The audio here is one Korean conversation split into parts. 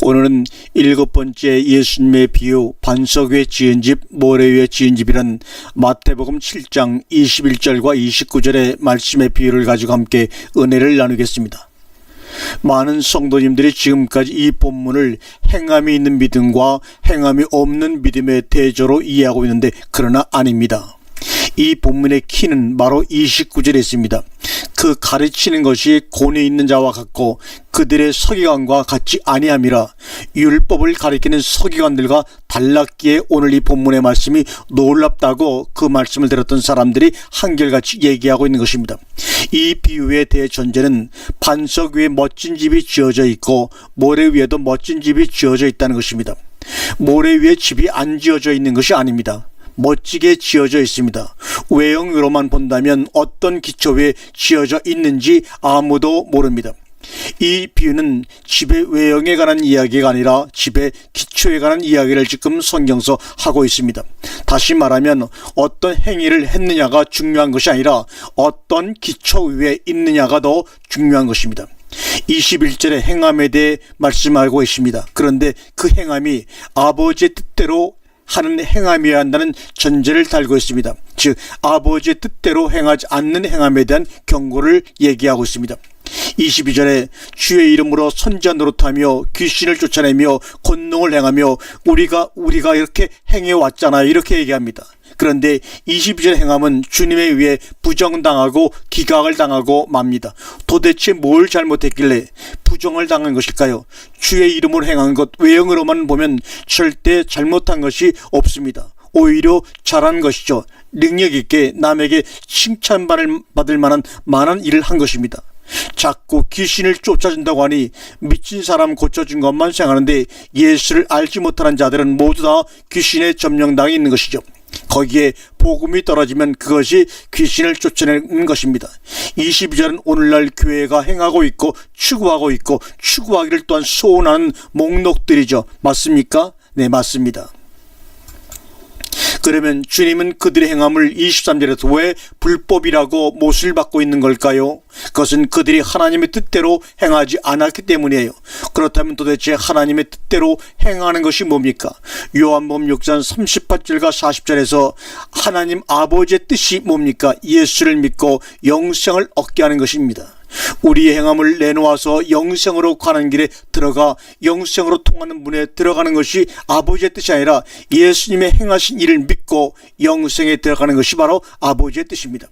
오늘은 7번째 예수님의 비유 반석 위에 지은 집 모래 위에 지은 집이란 마태복음 7장 21절과 29절의 말씀의 비유를 가지고 함께 은혜를 나누겠습니다. 많은 성도님들이 지금까지 이 본문을 행함이 있는 믿음과 행함이 없는 믿음의 대조로 이해하고 있는데 그러나 아닙니다. 이 본문의 키는 바로 29절에 있습니다. 그 가르치는 것이 권위 있는 자와 같고 그들의 서기관과 같지 아니함이라. 율법을 가리키는 서기관들과 달랐기에 오늘 이 본문의 말씀이 놀랍다고 그 말씀을 들었던 사람들이 한결같이 얘기하고 있는 것입니다. 이 비유의 대전제는 반석 위에 멋진 집이 지어져 있고 모래 위에도 멋진 집이 지어져 있다는 것입니다. 모래 위에 집이 안 지어져 있는 것이 아닙니다. 멋지게 지어져 있습니다. 외형으로만 본다면 어떤 기초 위에 지어져 있는지 아무도 모릅니다. 이 비유는 집의 외형에 관한 이야기가 아니라 집의 기초에 관한 이야기를 지금 성경서 하고 있습니다. 다시 말하면 어떤 행위를 했느냐가 중요한 것이 아니라 어떤 기초 위에 있느냐가 더 중요한 것입니다. 21절의 행함에 대해 말씀하고 있습니다. 그런데 그 행함이 아버지의 뜻대로 하는 행함이어야 한다는 전제를 달고 있습니다. 즉 아버지의 뜻대로 행하지 않는 행함에 대한 경고를 얘기하고 있습니다. 22절에 주의 이름으로 선지자 노릇하며 귀신을 쫓아내며 권능을 행하며 우리가 이렇게 행해왔잖아요, 이렇게 얘기합니다. 그런데 22절 행함은 주님에 의해 부정당하고 기각을 당하고 맙니다. 도대체 뭘 잘못했길래 부정을 당한 것일까요? 주의 이름으로 행한 것 외형으로만 보면 절대 잘못한 것이 없습니다. 오히려 잘한 것이죠. 능력 있게 남에게 칭찬받을 만한 많은 일을 한 것입니다. 자꾸 귀신을 쫓아준다고 하니 미친 사람 고쳐준 것만 생각하는데 예수를 알지 못하는 자들은 모두 다 귀신의 점령당에 있는 것이죠. 거기에 복음이 떨어지면 그것이 귀신을 쫓아내는 것입니다. 22절은 오늘날 교회가 행하고 있고 추구하고 있고 추구하기를 또한 소원하는 목록들이죠. 맞습니까? 네, 맞습니다. 그러면 주님은 그들의 행함을 23절에서 왜 불법이라고 못을 받고 있는 걸까요? 그것은 그들이 하나님의 뜻대로 행하지 않았기 때문이에요. 그렇다면 도대체 하나님의 뜻대로 행하는 것이 뭡니까? 요한복음 6장 38절과 40절에서 하나님 아버지의 뜻이 뭡니까? 예수를 믿고 영생을 얻게 하는 것입니다. 우리의 행함을 내놓아서 영생으로 가는 길에 들어가 영생으로 통하는 문에 들어가는 것이 아버지의 뜻이 아니라 예수님의 행하신 일을 믿고 영생에 들어가는 것이 바로 아버지의 뜻입니다.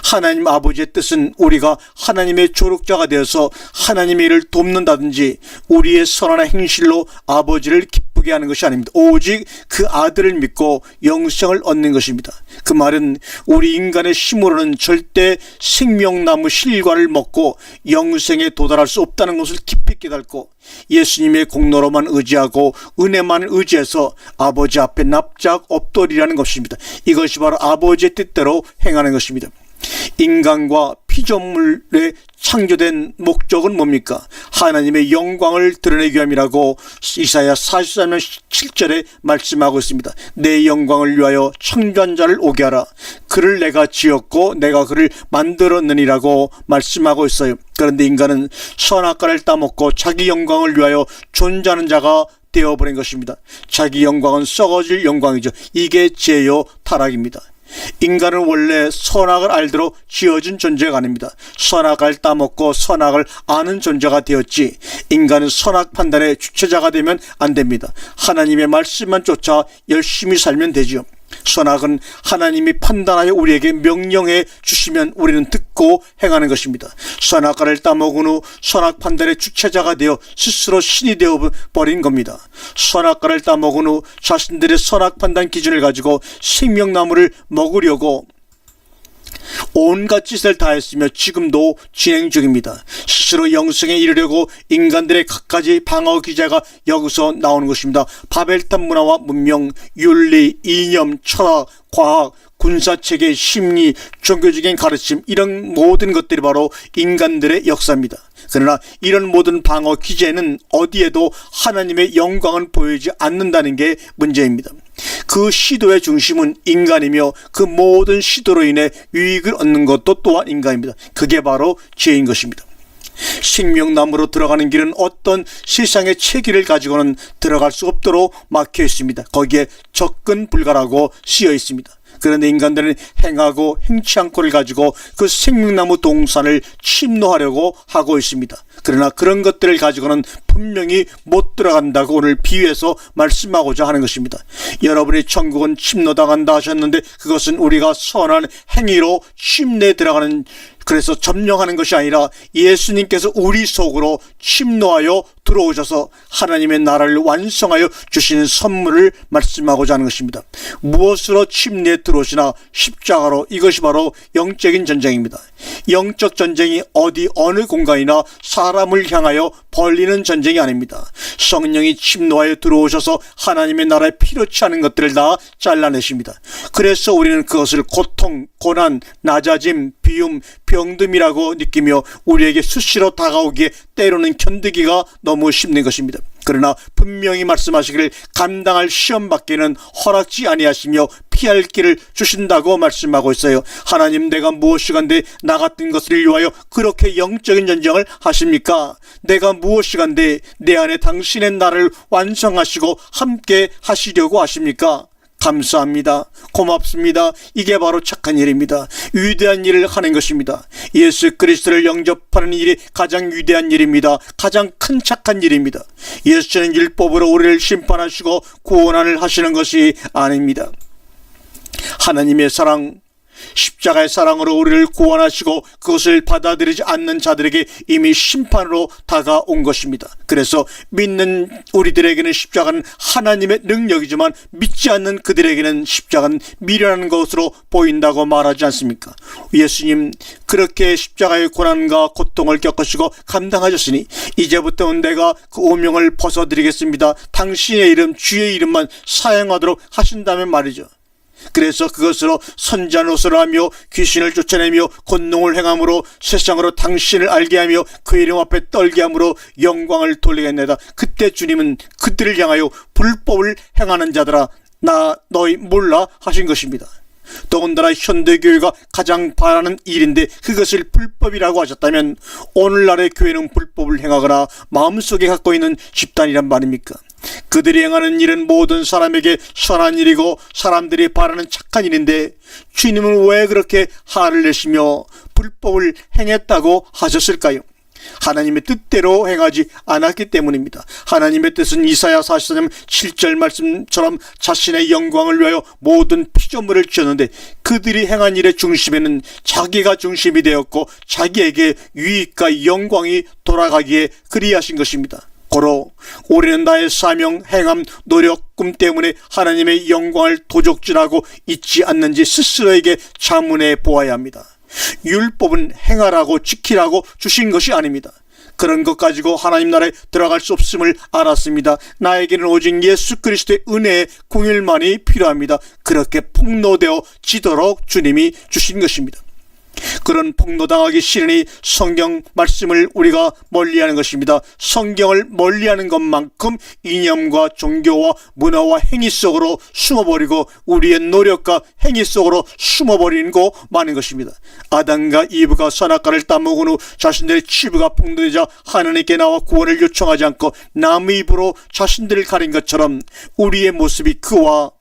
하나님 아버지의 뜻은 우리가 하나님의 조력자가 되어서 하나님의 일을 돕는다든지 우리의 선한 행실로 아버지를 기쁘게 하는 것이 아닙니다. 오직 그 아들을 믿고 영생을 얻는 것입니다. 그 말은 우리 인간의 힘으로는 절대 생명나무 실과를 먹고 영생에 도달할 수 없다는 것을 깊이 깨닫고 예수님의 공로로만 의지하고 은혜만 의지해서 아버지 앞에 납작 엎드리라는 것입니다. 이것이 바로 아버지의 뜻대로 행하는 것입니다. 인간과 피조물에 창조된 목적은 뭡니까? 하나님의 영광을 드러내기 위함이라고 이사야 43장 7절에 말씀하고 있습니다. 내 영광을 위하여 창조한 자를 오게 하라. 그를 내가 지었고 내가 그를 만들었느니라고 말씀하고 있어요. 그런데 인간은 선악과를 따먹고 자기 영광을 위하여 존재하는 자가 되어버린 것입니다. 자기 영광은 썩어질 영광이죠. 이게 죄요 타락입니다. 인간은 원래 선악을 알도록 지어진 존재가 아닙니다. 선악을 따먹고 선악을 아는 존재가 되었지 인간은 선악 판단의 주체자가 되면 안 됩니다. 하나님의 말씀만 쫓아 열심히 살면 되지요. 선악은 하나님이 판단하여 우리에게 명령해 주시면 우리는 듣고 행하는 것입니다. 선악과를 따먹은 후 선악 판단의 주체자가 되어 스스로 신이 되어버린 겁니다. 선악과를 따먹은 후 자신들의 선악 판단 기준을 가지고 생명나무를 먹으려고 온갖 짓을 다했으며 지금도 진행 중입니다. 스스로 영생에 이르려고 인간들의 갖가지 방어 기제가 여기서 나오는 것입니다. 바벨탑 문화와 문명, 윤리, 이념, 철학, 과학, 군사체계, 심리, 종교적인 가르침 이런 모든 것들이 바로 인간들의 역사입니다. 그러나 이런 모든 방어 기제는 어디에도 하나님의 영광은 보이지 않는다는 게 문제입니다. 그 시도의 중심은 인간이며 그 모든 시도로 인해 유익을 얻는 것도 또한 인간입니다. 그게 바로 죄인 것입니다. 생명나무로 들어가는 길은 어떤 세상의 체계를 가지고는 들어갈 수 없도록 막혀 있습니다. 거기에 접근 불가라고 쓰여 있습니다. 그런데 인간들은 행하고 행치 않고를 가지고 그 생명나무 동산을 침노하려고 하고 있습니다. 그러나 그런 것들을 가지고는 분명히 못 들어간다고 오늘 비유해서 말씀하고자 하는 것입니다. 여러분이 천국은 침노당한다 하셨는데 그것은 우리가 선한 행위로 침내에 들어가는, 그래서 점령하는 것이 아니라 예수님께서 우리 속으로 침노하여 들어오셔서 하나님의 나라를 완성하여 주시는 선물을 말씀하고자 하는 것입니다. 무엇으로 침내에 들어오시나? 십자가로. 이것이 바로 영적인 전쟁입니다. 영적 전쟁이 어느 공간이나 사람을 향하여 벌리는 전쟁이 아닙니다. 성령이 침노하여 들어오셔서 하나님의 나라에 필요치 않은 것들을 다 잘라내십니다. 그래서 우리는 그것을 고통, 고난, 낮아짐, 비움, 병듦이라고 느끼며 우리에게 수시로 다가오기에 때로는 견디기가 너무 쉽는 것입니다. 그러나 분명히 말씀하시기를 감당할 시험밖에는 허락지 아니하시며 피할 길을 주신다고 말씀하고 있어요. 하나님, 내가 무엇이간데 나 같은 것을 위하여 그렇게 영적인 전쟁을 하십니까? 내가 무엇이간데 내 안에 당신의 나라를 완성하시고 함께 하시려고 하십니까? 감사합니다. 고맙습니다. 이게 바로 착한 일입니다. 위대한 일을 하는 것입니다. 예수 그리스도를 영접하는 일이 가장 위대한 일입니다. 가장 큰 착한 일입니다. 예수는 율법으로 우리를 심판하시고 구원을 하시는 것이 아닙니다. 하나님의 사랑, 십자가의 사랑으로 우리를 구원하시고 그것을 받아들이지 않는 자들에게 이미 심판으로 다가온 것입니다. 그래서 믿는 우리들에게는 십자가는 하나님의 능력이지만 믿지 않는 그들에게는 십자가는 미련한 것으로 보인다고 말하지 않습니까? 예수님 그렇게 십자가의 고난과 고통을 겪으시고 감당하셨으니 이제부터는 내가 그 오명을 벗어드리겠습니다. 당신의 이름, 주의 이름만 사용하도록 하신다면 말이죠. 그래서 그것으로 선지한 옷을 하며 귀신을 쫓아내며 권능을 행함으로 세상으로 당신을 알게 하며 그 이름 앞에 떨게 함으로 영광을 돌리겠나이다. 그때 주님은 그들을 향하여 불법을 행하는 자들아 나 너희 몰라 하신 것입니다. 더군다나 현대교회가 가장 바라는 일인데 그것을 불법이라고 하셨다면 오늘날의 교회는 불법을 행하거나 마음속에 갖고 있는 집단이란 말입니까? 그들이 행하는 일은 모든 사람에게 선한 일이고 사람들이 바라는 착한 일인데 주님은 왜 그렇게 화를 내시며 불법을 행했다고 하셨을까요? 하나님의 뜻대로 행하지 않았기 때문입니다. 하나님의 뜻은 이사야 44장 7절 말씀처럼 자신의 영광을 위하여 모든 피조물을 지었는데 그들이 행한 일의 중심에는 자기가 중심이 되었고 자기에게 유익과 영광이 돌아가기에 그리하신 것입니다. 고로 우리는 나의 사명, 행함, 노력, 꿈 때문에 하나님의 영광을 도적질하고 있지 않는지 스스로에게 자문해 보아야 합니다. 율법은 행하라고 지키라고 주신 것이 아닙니다. 그런 것 가지고 하나님 나라에 들어갈 수 없음을 알았습니다. 나에게는 오직 예수 그리스도의 은혜의 공일만이 필요합니다. 그렇게 폭로되어 지도록 주님이 주신 것입니다. 그런 폭로당하기 싫으니 성경 말씀을 우리가 멀리하는 것입니다. 성경을 멀리하는 것만큼 이념과 종교와 문화와 행위 속으로 숨어버리고 우리의 노력과 행위 속으로 숨어버리고 마는 것입니다. 아담과 이브가 선악과를 따먹은 후 자신들의 치부가 폭로되자 하나님께 나와 구원을 요청하지 않고 남의 입으로 자신들을 가린 것처럼 우리의 모습이 그와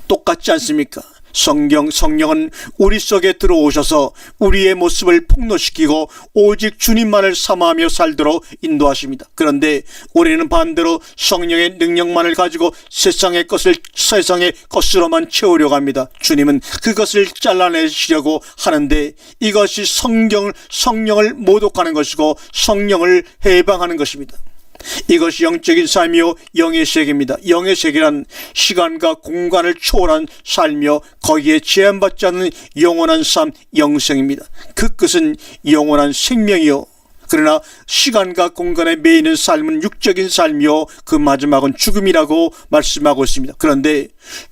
똑같지 않습니까? 성령은 우리 속에 들어오셔서 우리의 모습을 폭로시키고 오직 주님만을 삼아하며 살도록 인도하십니다. 그런데 우리는 반대로 성령의 능력만을 가지고 세상의 것으로만 채우려고 합니다. 주님은 그것을 잘라내시려고 하는데 이것이 성령을 모독하는 것이고 성령을 해방하는 것입니다. 이것이 영적인 삶이요 영의 세계입니다. 영의 세계란 시간과 공간을 초월한 삶이요 거기에 제한받지 않는 영원한 삶, 영생입니다. 그 끝은 영원한 생명이요 그러나 시간과 공간에 매이는 삶은 육적인 삶이요 그 마지막은 죽음이라고 말씀하고 있습니다. 그런데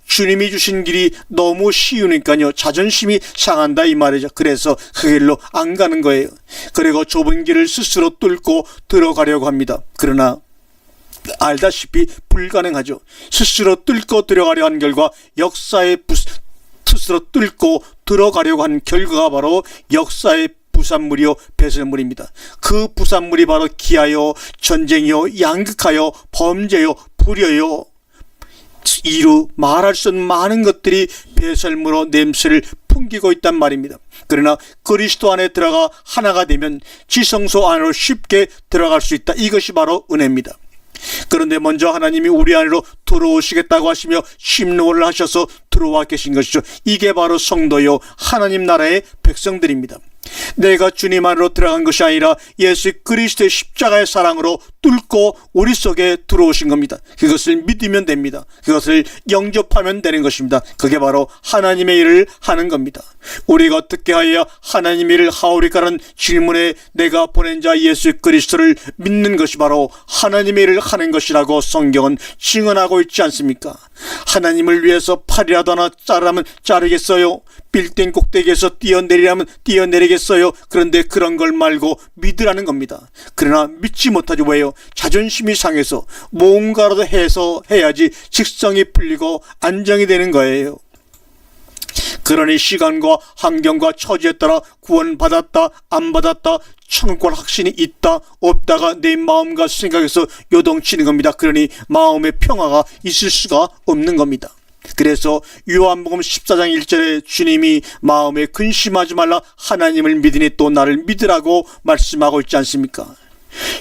주님이 주신 길이 너무 쉬우니까요 자존심이 상한다 이 말이죠. 그래서 그 길로 안 가는 거예요. 그리고 좁은 길을 스스로 뚫고 들어가려고 합니다. 그러나 알다시피 불가능하죠. 스스로 뚫고 들어가려 한 결과 스스로 뚫고 들어가려고 한 결과가 바로 역사의 부산물이요 배설물입니다. 그 부산물이 바로 기하여 전쟁이요 양극하여 범죄요 불효요 이루 말할 수 없는 많은 것들이 배설물로 냄새를 풍기고 있단 말입니다. 그러나 그리스도 안에 들어가 하나가 되면 지성소 안으로 쉽게 들어갈 수 있다. 이것이 바로 은혜입니다. 그런데 먼저 하나님이 우리 안으로 들어오시겠다고 하시며 심노를 하셔서 들어와 계신 것이죠. 이게 바로 성도요 하나님 나라의 백성들입니다. 내가 주님 안으로 들어간 것이 아니라 예수 그리스도의 십자가의 사랑으로 뚫고 우리 속에 들어오신 겁니다. 그것을 믿으면 됩니다. 그것을 영접하면 되는 것입니다. 그게 바로 하나님의 일을 하는 겁니다. 우리가 어떻게 하여야 하나님의 일을 하오리까라는 질문에 내가 보낸 자 예수 그리스도를 믿는 것이 바로 하나님의 일을 하는 것이라고 성경은 증언하고 있지 않습니까? 하나님을 위해서 팔이라도 하나 자르면 자르겠어요? 빌딩 꼭대기에서 뛰어내리라면 뛰어내리겠어요? 그런데 그런 걸 말고 믿으라는 겁니다. 그러나 믿지 못하죠. 왜요? 자존심이 상해서 뭔가라도 해서 해야지 직성이 풀리고 안정이 되는 거예요. 그러니 시간과 환경과 처지에 따라 구원받았다 안 받았다 천국과 확신이 있다 없다가 내 마음과 생각에서 요동치는 겁니다. 그러니 마음의 평화가 있을 수가 없는 겁니다. 그래서 요한복음 14장 1절에 주님이 마음에 근심하지 말라 하나님을 믿으니 또 나를 믿으라고 말씀하고 있지 않습니까?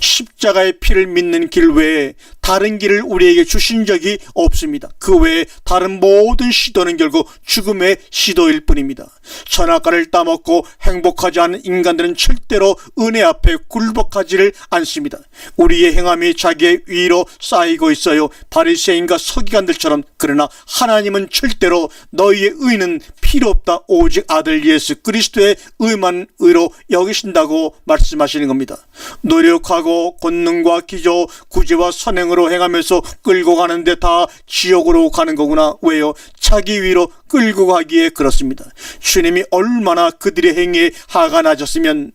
십자가의 피를 믿는 길 외에 다른 길을 우리에게 주신 적이 없습니다. 그 외에 다른 모든 시도는 결국 죽음의 시도일 뿐입니다. 선악과를 따먹고 행복하지 않은 인간들은 절대로 은혜 앞에 굴복하지를 않습니다. 우리의 행함이 자기의 위로 쌓이고 있어요. 바리새인과 서기관들처럼. 그러나 하나님은 절대로 너희의 의는 필요 없다. 오직 아들 예수 그리스도의 의만 의로 여기신다고 말씀하시는 겁니다. 노력하고 권능과 기조, 구제와 선행으로 행하면서 끌고 가는데 다 지옥으로 가는 거구나. 왜요? 자기 위로 끌고 가기에 그렇습니다. 주님이 얼마나 그들의 행위에 화가 나셨으면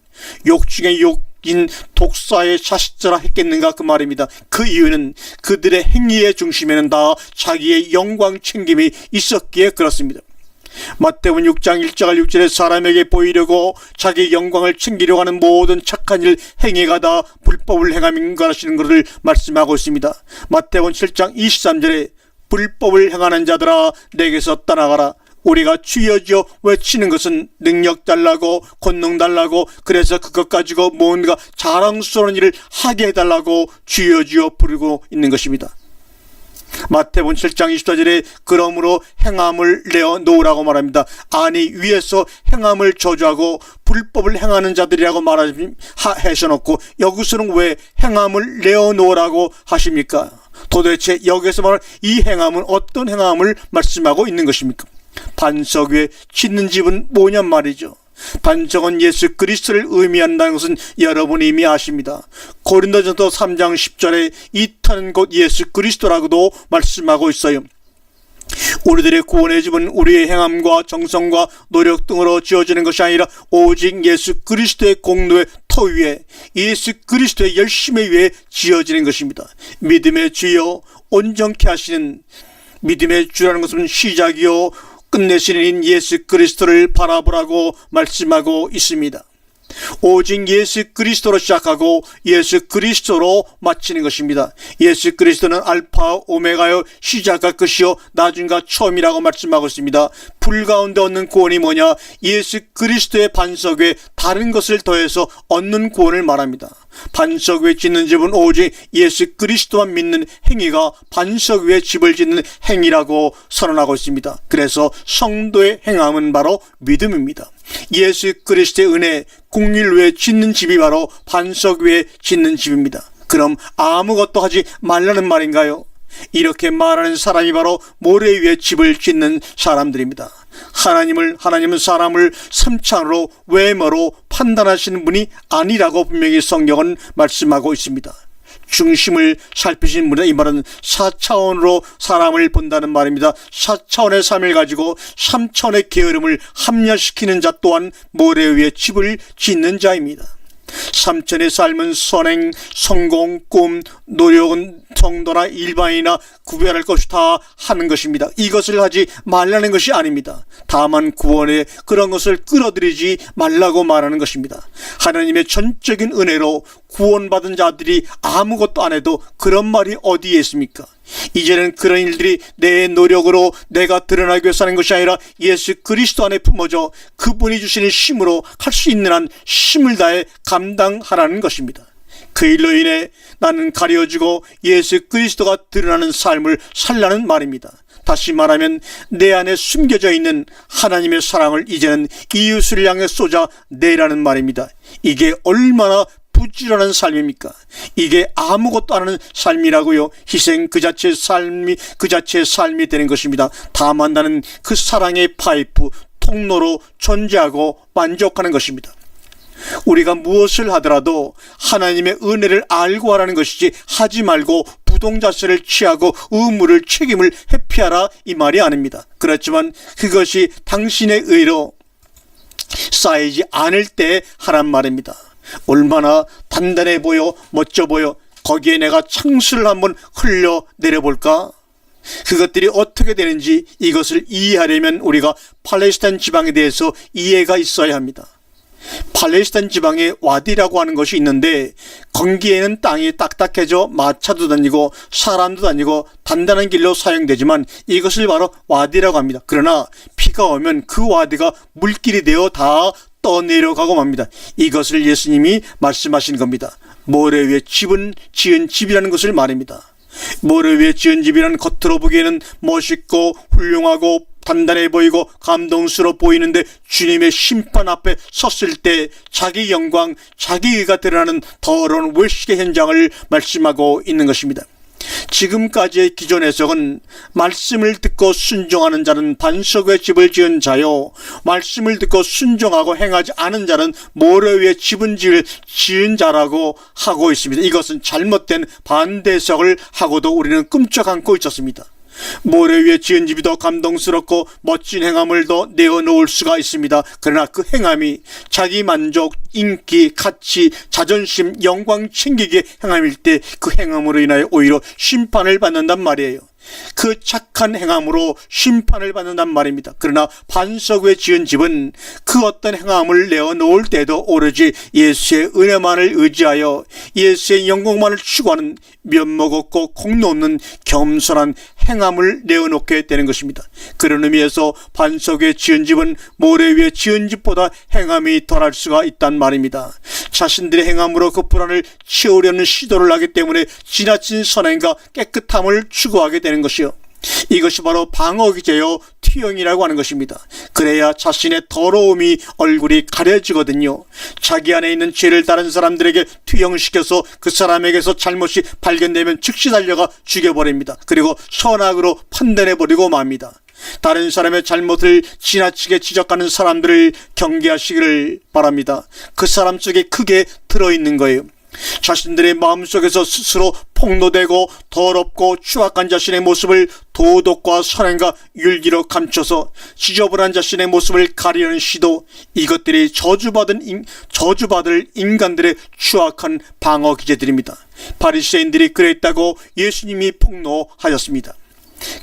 욕 중에 욕인 독사의 자식자라 했겠는가 그 말입니다. 그 이유는 그들의 행위의 중심에는 다 자기의 영광 챙김이 있었기에 그렇습니다. 마태복음 6장 1절 6절에 사람에게 보이려고 자기 영광을 챙기려고 하는 모든 착한 일 행위가 다 불법을 행함인가 하시는 것을 말씀하고 있습니다. 마태복음 7장 23절에 불법을 행하는 자들아 내게서 떠나가라. 우리가 주여 주여 외치는 것은 능력 달라고 권능 달라고 그래서 그것 가지고 뭔가 자랑스러운 일을 하게 해달라고 주여 주여 부르고 있는 것입니다. 마태복음 7장 24절에 그러므로 행함을 내어 놓으라고 말합니다. 아니 위에서 행함을 저주하고 불법을 행하는 자들이라고 하셔놓고 여기서는 왜 행함을 내어 놓으라고 하십니까? 도대체 여기서 말하는 이 행함은 어떤 행함을 말씀하고 있는 것입니까? 반석 위에 짓는 집은 뭐냔 말이죠. 반석은 예수 그리스도를 의미한다는 것은 여러분이 이미 아십니다. 고린도전서 3장 10절에 이 터는 곧 예수 그리스도라고도 말씀하고 있어요. 우리들의 구원의 집은 우리의 행함과 정성과 노력 등으로 지어지는 것이 아니라 오직 예수 그리스도의 공로의 터 위에 예수 그리스도의 열심에 위해 지어지는 것입니다. 믿음의 주여 온전케 하시는 믿음의 주라는 것은 시작이요 끝내시는 예수 그리스도를 바라보라고 말씀하고 있습니다. 오직 예수 그리스도로 시작하고 예수 그리스도로 마치는 것입니다. 예수 그리스도는 알파 오메가요 시작과 끝이요 나중과 처음이라고 말씀하고 있습니다. 불 가운데 얻는 구원이 뭐냐? 예수 그리스도의 반석 위에 다른 것을 더해서 얻는 구원을 말합니다. 반석 위에 짓는 집은 오직 예수 그리스도만 믿는 행위가 반석 위에 집을 짓는 행위라고 선언하고 있습니다. 그래서 성도의 행함은 바로 믿음입니다. 예수 그리스도의 은혜 공일 위에 짓는 집이 바로 반석 위에 짓는 집입니다. 그럼 아무것도 하지 말라는 말인가요? 이렇게 말하는 사람이 바로 모래 위에 집을 짓는 사람들입니다. 하나님은 사람을 삼창으로 외모로 판단하시는 분이 아니라고 분명히 성경은 말씀하고 있습니다. 중심을 살피신 분은 이 말은 4차원으로 사람을 본다는 말입니다. 4차원의 삶을 가지고 3차원의 게으름을 합리화시키는 자 또한 모래 위에 집을 짓는 자입니다. 삼천의 삶은 선행, 성공, 꿈, 노력은 성도나 일반이나 구별할 것이 다 하는 것입니다. 이것을 하지 말라는 것이 아닙니다. 다만 구원에 그런 것을 끌어들이지 말라고 말하는 것입니다. 하나님의 전적인 은혜로 구원받은 자들이 아무것도 안 해도 그런 말이 어디에 있습니까? 이제는 그런 일들이 내 노력으로 내가 드러나기 위해서 하는 것이 아니라 예수 그리스도 안에 품어져 그분이 주시는 힘으로 할 수 있는 한 힘을 다해 감당하라는 것입니다. 그 일로 인해 나는 가려지고 예수 그리스도가 드러나는 삶을 살라는 말입니다. 다시 말하면 내 안에 숨겨져 있는 하나님의 사랑을 이제는 이웃을 향해 쏟아 내라는 말입니다. 이게 얼마나 부지런한 삶입니까? 이게 아무것도 안 하는 삶이라고요. 희생 그 자체의 삶이 되는 것입니다. 다만 나는 그 사랑의 파이프, 통로로 존재하고 만족하는 것입니다. 우리가 무엇을 하더라도 하나님의 은혜를 알고 하라는 것이지 하지 말고 부동자세를 취하고 의무를 책임을 회피하라 이 말이 아닙니다. 그렇지만 그것이 당신의 의로 쌓이지 않을 때 하란 말입니다. 얼마나 단단해 보여 멋져 보여 거기에 내가 창수를 한번 흘려내려볼까? 그것들이 어떻게 되는지 이것을 이해하려면 우리가 팔레스타인 지방에 대해서 이해가 있어야 합니다. 팔레스타인 지방에 와디라고 하는 것이 있는데 거기에는 땅이 딱딱해져 마차도 다니고 사람도 다니고 단단한 길로 사용되지만 이것을 바로 와디라고 합니다. 그러나 비가 오면 그 와디가 물길이 되어 다 떠내려가고 맙니다. 이것을 예수님이 말씀하신 겁니다. 모래 위에 지은 집이라는 것을 말입니다. 모래 위에 지은 집이라는 겉으로 보기에는 멋있고 훌륭하고 단단해 보이고 감동스러워 보이는데 주님의 심판 앞에 섰을 때 자기 영광, 자기 의가 드러나는 더러운 외식의 현장을 말씀하고 있는 것입니다. 지금까지의 기존 해석은 말씀을 듣고 순종하는 자는 반석 위에 집을 지은 자요, 말씀을 듣고 순종하고 행하지 않은 자는 모래 위에 집은 지은 자라고 하고 있습니다. 이것은 잘못된 반대 해석을 하고도 우리는 끔찍 않고 있었습니다. 모래 위에 지은 집이 더 감동스럽고 멋진 행함을 더 내어놓을 수가 있습니다. 그러나 그 행함이 자기 만족, 인기, 가치, 자존심, 영광 챙기기의 행함일 때 그 행함으로 인하여 오히려 심판을 받는단 말이에요. 그 착한 행함으로 심판을 받는단 말입니다. 그러나 반석 위에 지은 집은 그 어떤 행함을 내어놓을 때도 오로지 예수의 은혜만을 의지하여 예수의 영광만을 추구하는 면목 없고 공로 없는 겸손한 행함을 내어놓게 되는 것입니다. 그런 의미에서 반석 위에 지은 집은 모래 위에 지은 집보다 행함이 덜할 수가 있단 말입니다. 자신들의 행함으로 그 불안을 채우려는 시도를 하기 때문에 지나친 선행과 깨끗함을 추구하게 되는 것이요, 이것이 바로 방어기제요 투영이라고 하는 것입니다. 그래야 자신의 더러움이 얼굴이 가려지거든요. 자기 안에 있는 죄를 다른 사람들에게 투영시켜서 그 사람에게서 잘못이 발견되면 즉시 달려가 죽여버립니다. 그리고 선악으로 판단해버리고 맙니다. 다른 사람의 잘못을 지나치게 지적하는 사람들을 경계하시기를 바랍니다. 그 사람 속에 크게 들어있는 거예요. 자신들의 마음속에서 스스로 폭로되고 더럽고 추악한 자신의 모습을 도덕과 선행과 율기로 감춰서 지저분한 자신의 모습을 가리려는 시도, 이것들이 저주받을 인간들의 추악한 방어 기제들입니다. 바리새인들이 그랬다고 예수님이 폭로하셨습니다.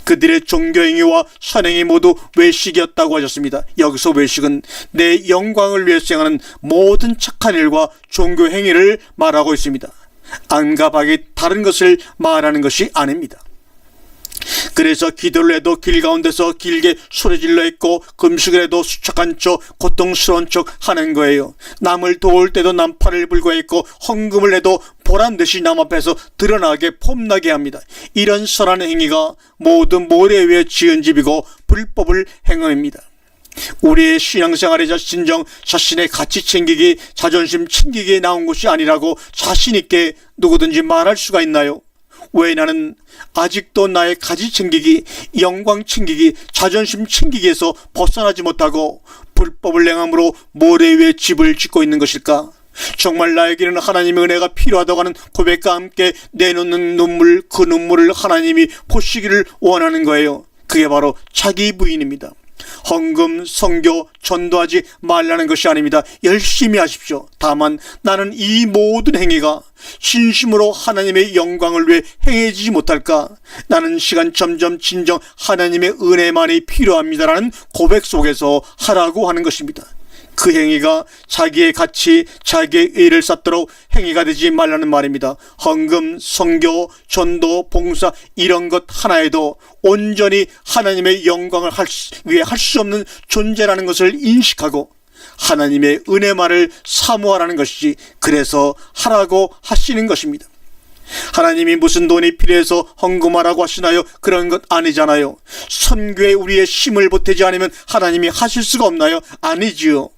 그들의 종교행위와 선행이 모두 외식이었다고 하셨습니다. 여기서 외식은 내 영광을 위해서 행하는 모든 착한 일과 종교행위를 말하고 있습니다. 안갑하게 다른 것을 말하는 것이 아닙니다. 그래서 기도를 해도 길 가운데서 길게 소리질러 있고 금식을 해도 수척한 척, 고통스러운 척 하는 거예요. 남을 도울 때도 남팔을 불고 있고 헌금을 해도 보란듯이 남 앞에서 드러나게 폼나게 합니다. 이런 선한 행위가 모두 모래 위에 지은 집이고 불법을 행함입니다. 우리의 신앙생활에 진정 자신의 가치 챙기기, 자존심 챙기기에 나온 것이 아니라고 자신있게 누구든지 말할 수가 있나요? 왜 나는 아직도 나의 가치 챙기기, 영광 챙기기, 자존심 챙기기에서 벗어나지 못하고 불법을 행함으로 모래 위에 집을 짓고 있는 것일까? 정말 나에게는 하나님의 은혜가 필요하다고 하는 고백과 함께 내놓는 눈물, 그 눈물을 하나님이 보시기를 원하는 거예요. 그게 바로 자기 부인입니다. 헌금, 선교, 전도하지 말라는 것이 아닙니다. 열심히 하십시오. 다만 나는 이 모든 행위가 진심으로 하나님의 영광을 위해 행해지지 못할까? 나는 시간 점점 진정 하나님의 은혜만이 필요합니다라는 고백 속에서 하라고 하는 것입니다. 그 행위가 자기의 가치, 자기의 의를 쌓도록 행위가 되지 말라는 말입니다. 헌금, 선교, 전도, 봉사 이런 것 하나에도 온전히 하나님의 영광을 위해 할 수 없는 존재라는 것을 인식하고 하나님의 은혜만을 사모하라는 것이지, 그래서 하라고 하시는 것입니다. 하나님이 무슨 돈이 필요해서 헌금하라고 하시나요? 그런 것 아니잖아요. 선교에 우리의 힘을 보태지 않으면 하나님이 하실 수가 없나요? 아니지요.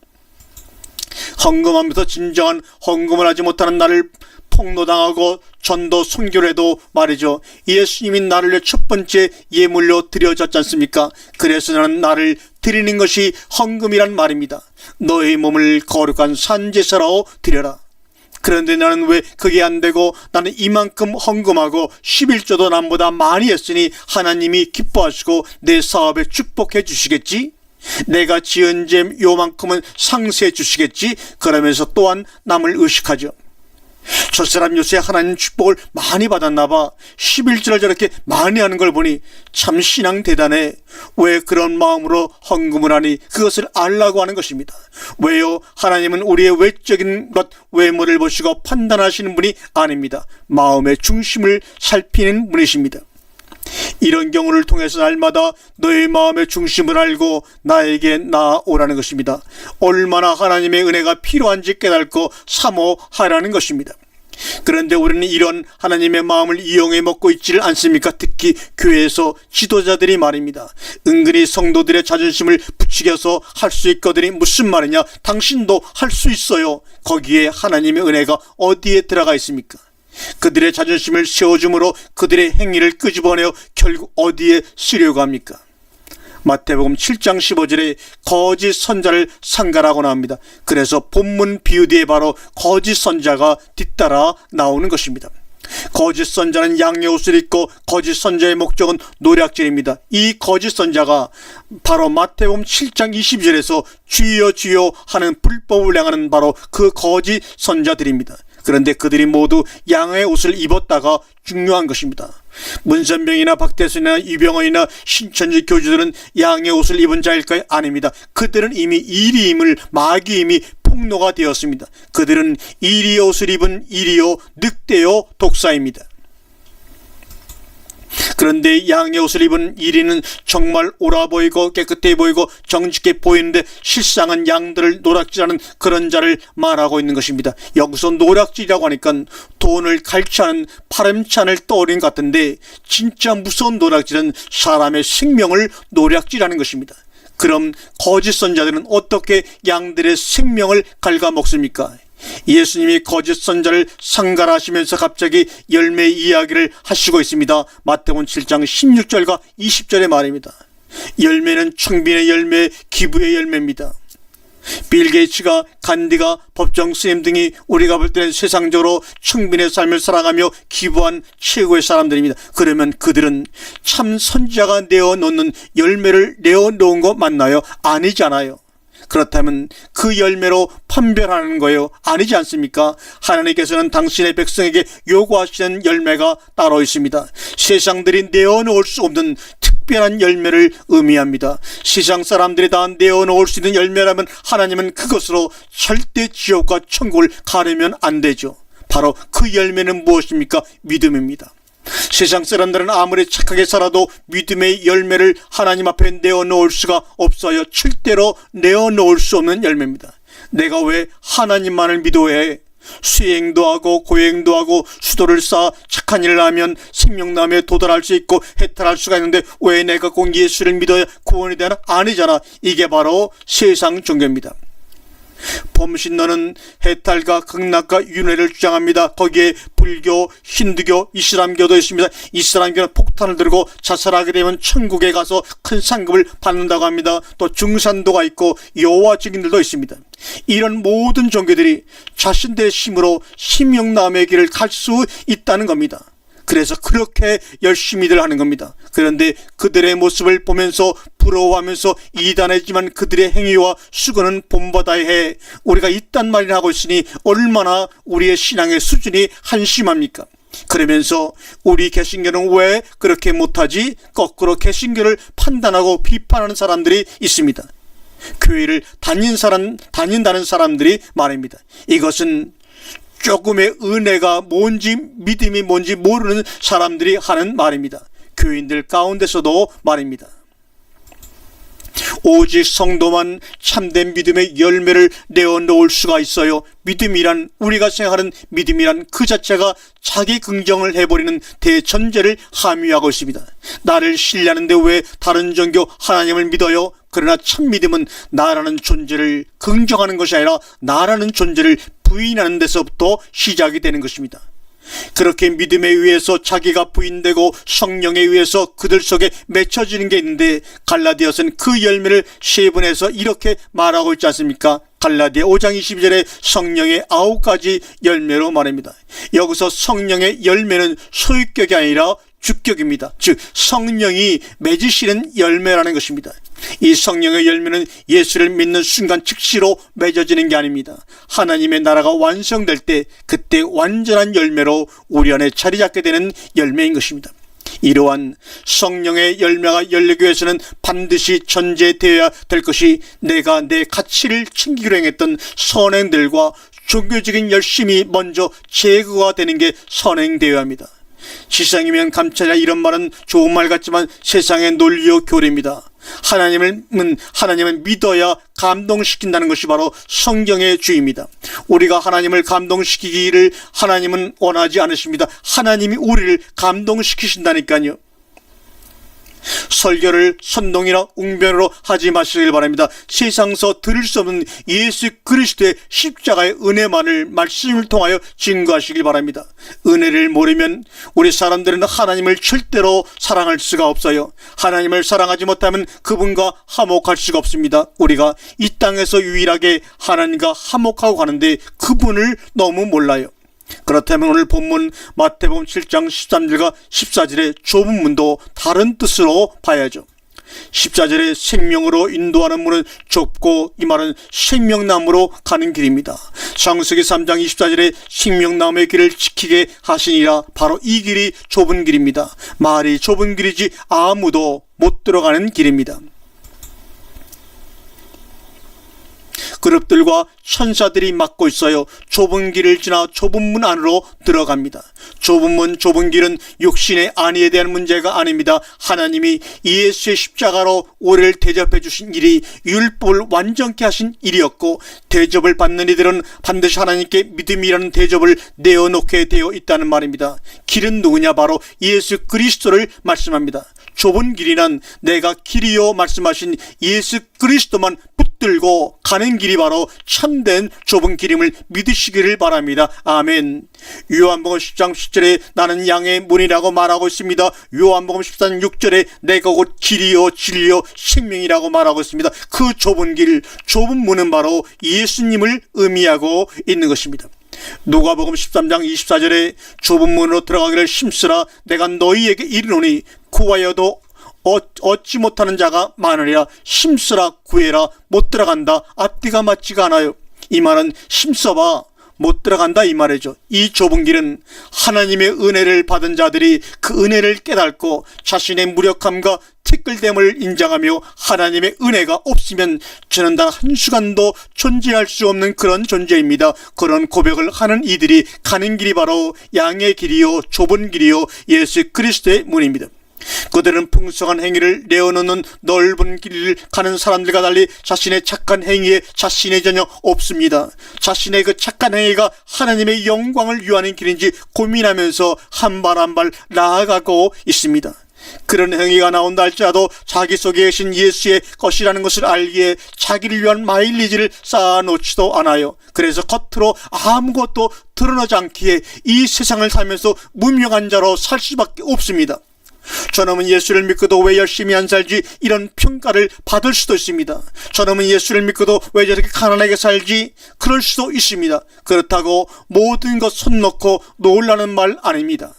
헌금하면서 진정한 헌금을 하지 못하는 나를 폭로당하고 전도 선교를 해도 말이죠, 예수님이 나를 위해 첫 번째 예물로 드려졌지 않습니까? 그래서 나는 나를 드리는 것이 헌금이란 말입니다. 너의 몸을 거룩한 산제사로 드려라. 그런데 나는 왜 그게 안 되고 나는 이만큼 헌금하고 11조도 남보다 많이 했으니 하나님이 기뻐하시고 내 사업에 축복해 주시겠지? 내가 지은 죄 요만큼은 상세해 주시겠지? 그러면서 또한 남을 의식하죠. 저 사람 요새 하나님 축복을 많이 받았나 봐. 11조를 저렇게 많이 하는 걸 보니 참 신앙 대단해. 왜 그런 마음으로 헌금을 하니? 그것을 알라고 하는 것입니다. 왜요? 하나님은 우리의 외적인 것, 외모를 보시고 판단하시는 분이 아닙니다. 마음의 중심을 살피는 분이십니다. 이런 경우를 통해서 날마다 너의 마음의 중심을 알고 나에게 나아오라는 것입니다. 얼마나 하나님의 은혜가 필요한지 깨닫고 사모하라는 것입니다. 그런데 우리는 이런 하나님의 마음을 이용해 먹고 있지를 않습니까? 특히 교회에서 지도자들이 말입니다. 은근히 성도들의 자존심을 부추겨서 할 수 있거든요. 무슨 말이냐? 당신도 할 수 있어요. 거기에 하나님의 은혜가 어디에 들어가 있습니까? 그들의 자존심을 세워줌으로 그들의 행위를 끄집어내어 결국 어디에 쓰려고 합니까? 마태복음 7장 15절에 거짓 선자를 상가라고 나옵니다. 그래서 본문 비유 뒤에 바로 거짓 선자가 뒤따라 나오는 것입니다. 거짓 선자는 양의 옷을 입고 거짓 선자의 목적은 노략질입니다. 이 거짓 선자가 바로 마태복음 7장 22절에서 주여 주여 하는 불법을 행하는 바로 그 거짓 선자들입니다. 그런데 그들이 모두 양의 옷을 입었다가 중요한 것입니다. 문선병이나 박대순이나 이병헌이나 신천지 교주들은 양의 옷을 입은 자일까요? 아닙니다. 그들은 이미 이리임을 마귀임이 폭로가 되었습니다. 그들은 이리의 옷을 입은 이리요 늑대요 독사입니다. 그런데 양의 옷을 입은 이리는 정말 옳아 보이고 깨끗해 보이고 정직해 보이는데 실상은 양들을 노략질하는 그런 자를 말하고 있는 것입니다. 여기서 노략질이라고 하니까 돈을 갈취하는 파렴치한을 떠올린 것 같은데, 진짜 무서운 노략질은 사람의 생명을 노략질하는 것입니다. 그럼 거짓 선자들은 어떻게 양들의 생명을 갉아먹습니까? 예수님이 거짓 선자를 상가하시면서 갑자기 열매 이야기를 하시고 있습니다. 마태복음 7장 16절과 20절의 말입니다. 열매는 청빈의 열매, 기부의 열매입니다. 빌 게이츠가, 간디가, 법정 스님 등이 우리가 볼 때는 세상적으로 청빈의 삶을 살아가며 기부한 최고의 사람들입니다. 그러면 그들은 참 선지자가 내어놓는 열매를 내어놓은 거 맞나요? 아니잖아요. 그렇다면 그 열매로 판별하는 거예요. 아니지 않습니까? 하나님께서는 당신의 백성에게 요구하시는 열매가 따로 있습니다. 세상들이 내어놓을 수 없는 특별한 열매를 의미합니다. 세상 사람들이 다 내어놓을 수 있는 열매라면 하나님은 그것으로 절대 지옥과 천국을 가르면 안 되죠. 바로 그 열매는 무엇입니까? 믿음입니다. 세상 사람들은 아무리 착하게 살아도 믿음의 열매를 하나님 앞에 내어놓을 수가 없어요. 절대로 내어놓을 수 없는 열매입니다. 내가 왜 하나님만을 믿어야 해? 수행도 하고 고행도 하고 수도를 쌓아 착한 일을 하면 생명나무에 도달할 수 있고 해탈할 수가 있는데 왜 내가 꼭 예수를 믿어야 구원이 되나? 아니잖아. 이게 바로 세상 종교입니다. 범신론은 해탈과 극락과 윤회를 주장합니다. 거기에 불교, 힌두교, 이슬람교도 있습니다. 이슬람교는 폭탄을 들고 자살하게 되면 천국에 가서 큰 상급을 받는다고 합니다. 또 중산도가 있고 여호와 증인들도 있습니다. 이런 모든 종교들이 자신들의 힘으로 심령남의 길을 갈 수 있다는 겁니다. 그래서 그렇게 열심히들 하는 겁니다. 그런데 그들의 모습을 보면서 부러워하면서 이단했지만 그들의 행위와 수고는 본받아야 해. 우리가 이딴 말이나 하고 있으니 얼마나 우리의 신앙의 수준이 한심합니까? 그러면서 우리 개신교는 왜 그렇게 못하지? 거꾸로 개신교를 판단하고 비판하는 사람들이 있습니다. 교회를 다닌다는 사람들이 말입니다. 이것은 조금의 은혜가 뭔지 믿음이 뭔지 모르는 사람들이 하는 말입니다. 교인들 가운데서도 말입니다. 오직 성도만 참된 믿음의 열매를 내어놓을 수가 있어요. 믿음이란, 우리가 생각하는 믿음이란 그 자체가 자기 긍정을 해버리는 대전제를 함유하고 있습니다. 나를 신뢰하는데 왜 다른 종교 하나님을 믿어요? 그러나 참 믿음은 나라는 존재를 긍정하는 것이 아니라 나라는 존재를 부인하는 데서부터 시작이 되는 것입니다. 그렇게 믿음에 의해서 자기가 부인되고 성령에 의해서 그들 속에 맺혀지는 게 있는데, 갈라디아서는 그 열매를 세분해서 이렇게 말하고 있지 않습니까? 갈라디아 5장 22절에 성령의 9가지 열매로 말합니다. 여기서 성령의 열매는 소유격이 아니라 주격입니다. 즉 성령이 맺으시는 열매라는 것입니다. 이 성령의 열매는 예수를 믿는 순간 즉시로 맺어지는 게 아닙니다. 하나님의 나라가 완성될 때 그때 완전한 열매로 우리 안에 자리 잡게 되는 열매인 것입니다. 이러한 성령의 열매가 열리기 위해서는 반드시 전제되어야 될 것이, 내가 내 가치를 챙기기로 행했던 선행들과 종교적인 열심이 먼저 제거가 되는 게 선행되어야 합니다. 지상이면 감찰이라 이런 말은 좋은 말 같지만 세상의 논리요 교리입니다. 하나님을 믿어야 감동시킨다는 것이 바로 성경의 주입니다. 우리가 하나님을 감동시키기를 하나님은 원하지 않으십니다. 하나님이 우리를 감동시키신다니까요. 설교를 선동이나 웅변으로 하지 마시길 바랍니다. 세상서 들을 수 없는 예수 그리스도의 십자가의 은혜만을 말씀을 통하여 증거하시길 바랍니다. 은혜를 모르면 우리 사람들은 하나님을 절대로 사랑할 수가 없어요. 하나님을 사랑하지 못하면 그분과 화목할 수가 없습니다. 우리가 이 땅에서 유일하게 하나님과 화목하고 가는데 그분을 너무 몰라요. 그렇다면 오늘 본문 마태복음 7장 13절과 14절의 좁은 문도 다른 뜻으로 봐야죠. 14절에 생명으로 인도하는 문은 좁고, 이 말은 생명나무로 가는 길입니다. 창세기 3장 24절에 생명나무의 길을 지키게 하시니라, 바로 이 길이 좁은 길입니다. 말이 좁은 길이지 아무도 못 들어가는 길입니다. 그룹들과 천사들이 막고 있어요. 좁은 길을 지나 좁은 문 안으로 들어갑니다. 좁은 문, 좁은 길은 육신의 안위에 대한 문제가 아닙니다. 하나님이 예수의 십자가로 우리를 대접해 주신 일이 율법을 완전케 하신 일이었고, 대접을 받는 이들은 반드시 하나님께 믿음이라는 대접을 내어놓게 되어 있다는 말입니다. 길은 누구냐? 바로 예수 그리스도를 말씀합니다. 좁은 길이란 내가 길이요 말씀하신 예수 그리스도만 붙들고 가는 길이 바로 참된 좁은 길임을 믿으시기를 바랍니다. 아멘. 요한복음 10장 10절에 나는 양의 문이라고 말하고 있습니다. 요한복음 14장 6절에 내가 곧 길이요 진리요 생명이라고 말하고 있습니다. 그 좁은 길, 좁은 문은 바로 예수님을 의미하고 있는 것입니다. 누가복음 13장 24절에 좁은 문으로 들어가기를 힘쓰라, 내가 너희에게 이르노니 구하여도 얻지 못하는 자가 많으리라. 힘쓰라, 구해라, 못 들어간다. 앞뒤가 맞지가 않아요. 이 말은 힘써봐, 못 들어간다 이 말이죠. 이 좁은 길은 하나님의 은혜를 받은 자들이 그 은혜를 깨닫고 자신의 무력함과 티끌됨을 인정하며 하나님의 은혜가 없으면 저는 단 한순간도 존재할 수 없는 그런 존재입니다. 그런 고백을 하는 이들이 가는 길이 바로 양의 길이요 좁은 길이요 예수 그리스도의 문입니다. 그들은 풍성한 행위를 내어놓는 넓은 길을 가는 사람들과 달리 자신의 착한 행위에 자신의 전혀 없습니다. 자신의 그 착한 행위가 하나님의 영광을 위하는 길인지 고민하면서 한 발 한 발 나아가고 있습니다. 그런 행위가 나온다 할지라도 자기 속에 계신 예수의 것이라는 것을 알기에 자기를 위한 마일리지를 쌓아놓지도 않아요. 그래서 겉으로 아무것도 드러나지 않기에 이 세상을 살면서 무명한 자로 살 수밖에 없습니다. 저놈은 예수를 믿고도 왜 열심히 안 살지, 이런 평가를 받을 수도 있습니다. 저놈은 예수를 믿고도 왜 저렇게 가난하게 살지, 그럴 수도 있습니다. 그렇다고 모든 것 손 놓고 놀라는 말 아닙니다.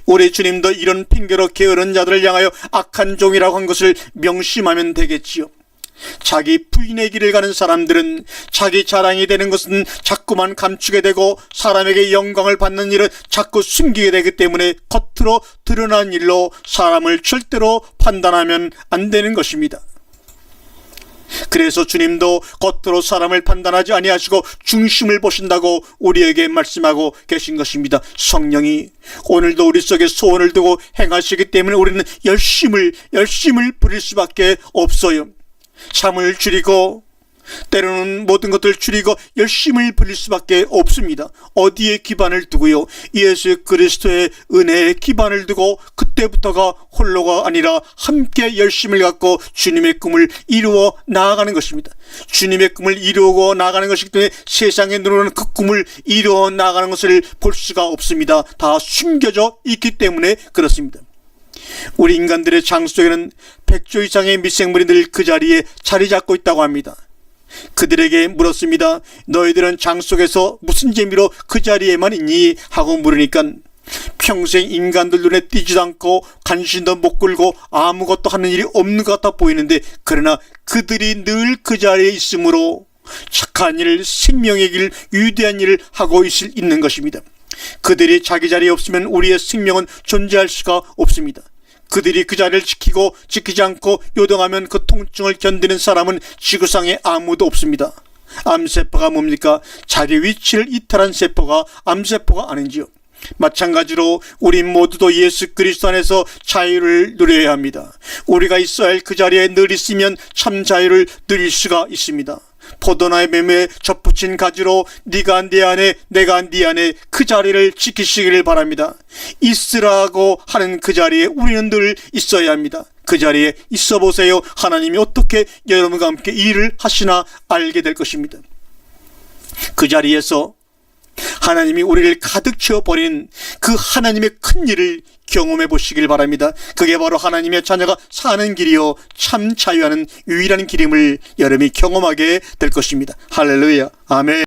우리 주님도 이런 핑계로 게으른 자들을 향하여 악한 종이라고 한 것을 명심하면 되겠지요. 자기 부인의 길을 가는 사람들은 자기 자랑이 되는 것은 자꾸만 감추게 되고 사람에게 영광을 받는 일은 자꾸 숨기게 되기 때문에 겉으로 드러난 일로 사람을 절대로 판단하면 안 되는 것입니다. 그래서 주님도 겉으로 사람을 판단하지 아니하시고 중심을 보신다고 우리에게 말씀하고 계신 것입니다. 성령이 오늘도 우리 속에 소원을 두고 행하시기 때문에 우리는 열심을 부릴 수밖에 없어요. 잠을 줄이고 때로는 모든 것들을 줄이고 열심을 부릴 수밖에 없습니다. 어디에 기반을 두고요? 예수 그리스도의 은혜에 기반을 두고 그때부터가 홀로가 아니라 함께 열심을 갖고 주님의 꿈을 이루어 나아가는 것입니다. 주님의 꿈을 이루고 나아가는 것이기 때문에 세상의 눈으로는 그 꿈을 이루어 나아가는 것을 볼 수가 없습니다. 다 숨겨져 있기 때문에 그렇습니다. 우리 인간들의 장 속에는 100조 이상의 미생물이 늘 그 자리에 자리 잡고 있다고 합니다. 그들에게 물었습니다. 너희들은 장 속에서 무슨 재미로 그 자리에만 있니? 하고 물으니까 평생 인간들 눈에 띄지도 않고 관심도 못 끌고 아무것도 하는 일이 없는 것 같아 보이는데, 그러나 그들이 늘 그 자리에 있으므로 착한 일, 생명의 길, 위대한 일을 하고 있는 것입니다. 그들이 자기 자리에 없으면 우리의 생명은 존재할 수가 없습니다. 그들이 그 자리를 지키고 지키지 않고 요동하면 그 통증을 견디는 사람은 지구상에 아무도 없습니다. 암세포가 뭡니까? 자기 위치를 이탈한 세포가 암세포가 아닌지요. 마찬가지로 우리 모두도 예수 그리스도 안에서 자유를 누려야 합니다. 우리가 있어야 할 그 자리에 늘 있으면 참 자유를 누릴 수가 있습니다. 포도나의 매매에 접붙인 가지로 네가 내 안에 내가 네 안에 그 자리를 지키시기를 바랍니다. 있으라고 하는 그 자리에 우리는 늘 있어야 합니다. 그 자리에 있어 보세요. 하나님이 어떻게 여러분과 함께 일을 하시나 알게 될 것입니다. 그 자리에서 하나님이 우리를 가득 채워버린 그 하나님의 큰 일을 경험해 보시길 바랍니다. 그게 바로 하나님의 자녀가 사는 길이요 참 자유하는 유일한 길임을 여러분이 경험하게 될 것입니다. 할렐루야, 아멘.